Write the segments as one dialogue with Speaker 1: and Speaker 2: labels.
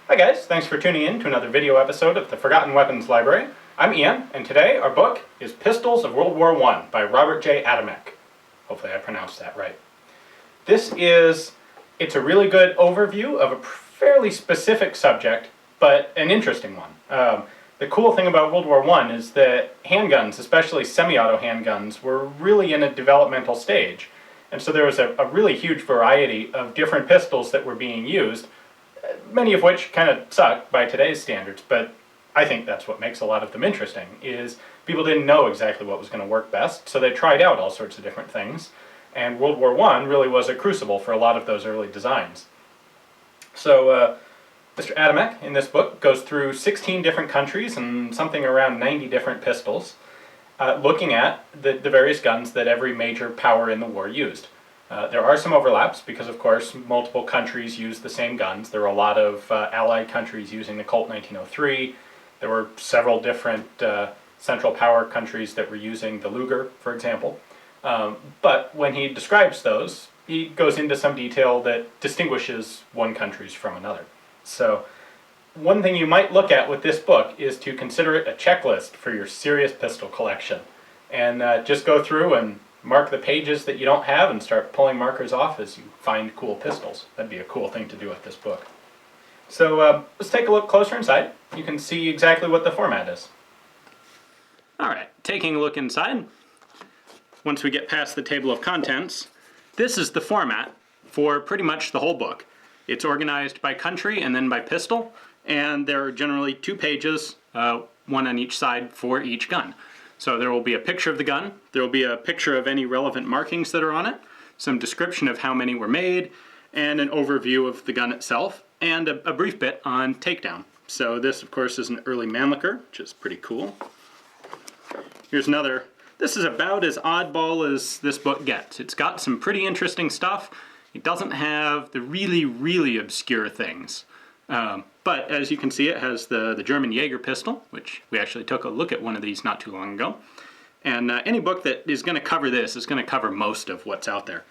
Speaker 1: Hi guys, thanks for tuning in to another video episode of the Forgotten Weapons Library. I'm Ian, and today our book is Pistols of World War I by Robert J. Adamek. Hopefully I pronounced that right. It's a really good overview of a fairly specific subject, but an interesting one. The cool thing about World War I is that handguns, especially semi-auto handguns, were really in a developmental stage. And so there was a really huge variety of different pistols that were being used, many of which kind of suck by today's standards, but I think that's what makes a lot of them interesting, is people didn't know exactly what was going to work best, so they tried out all sorts of different things, and World War I really was a crucible for a lot of those early designs. So Mr. Adamek in this book goes through 16 different countries and something around 90 different pistols, looking at the various guns that every major power in the war used. There are some overlaps because, of course, multiple countries use the same guns. There were a lot of Allied countries using the Colt 1903. There were several different Central Power countries that were using the Luger, for example. But when he describes those, he goes into some detail that distinguishes one country from another. So one thing you might look at with this book is to consider it a checklist for your serious pistol collection. And just go through and mark the pages that you don't have and start pulling markers off as you find cool pistols. That'd be a cool thing to do with this book. So let's take a look closer inside. You can see exactly what the format is. Alright, taking a look inside. Once we get past the table of contents, this is the format for pretty much the whole book. It's organized by country and then by pistol, and there are generally 2 pages, one on each side for each gun. So there will be a picture of the gun, there will be a picture of any relevant markings that are on it, some description of how many were made, and an overview of the gun itself, and a brief bit on takedown. So this, of course, is an early Mannlicher, which is pretty cool. Here's another. This is about as oddball as this book gets. It's got some pretty interesting stuff. It doesn't have the really, really obscure things. But as you can see, it has the German Jaeger pistol, which we actually took a look at one of these not too long ago. And any book that is going to cover this is going to cover most of what's out there.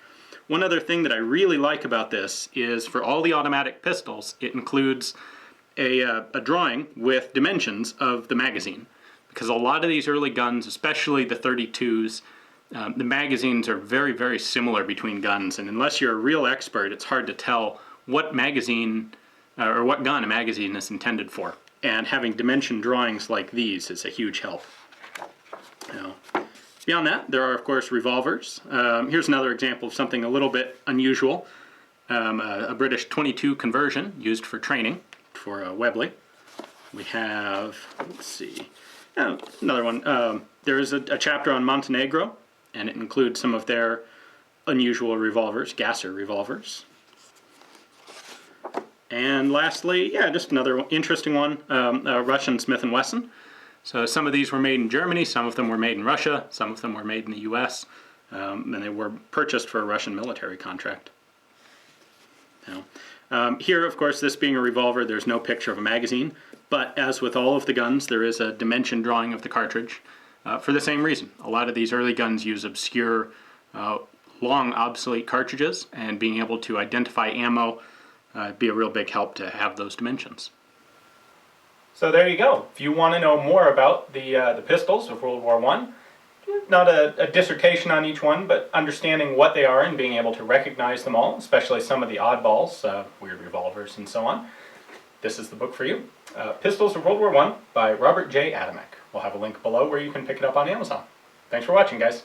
Speaker 1: One other thing that I really like about this is for all the automatic pistols, it includes a drawing with dimensions of the magazine. Because a lot of these early guns, especially the 32s, the magazines are very, very similar between guns. And unless you're a real expert, it's hard to tell what magazine or what gun a magazine is intended for. And having dimension drawings like these is a huge help. Now, beyond that, there are, of course, revolvers. Here's another example of something a little bit unusual. A British 22 conversion used for training for Webley. We have, let's see, another one. There is a chapter on Montenegro, and it includes some of their unusual revolvers, Gasser revolvers. And lastly, just another interesting one, Russian Smith & Wesson. So some of these were made in Germany, some of them were made in Russia, some of them were made in the US, and they were purchased for a Russian military contract. Now, here, of course, this being a revolver, there's no picture of a magazine, but as with all of the guns, there is a dimension drawing of the cartridge for the same reason. A lot of these early guns use obscure, long, obsolete cartridges, and being able to identify ammo be a real big help to have those dimensions. So there you go. If you want to know more about the pistols of World War I, not a dissertation on each one, but understanding what they are and being able to recognize them all, especially some of the oddballs, weird revolvers and so on, this is the book for you. Pistols of World War I by Robert J. Adamek. We'll have a link below where you can pick it up on Amazon. Thanks for watching, guys.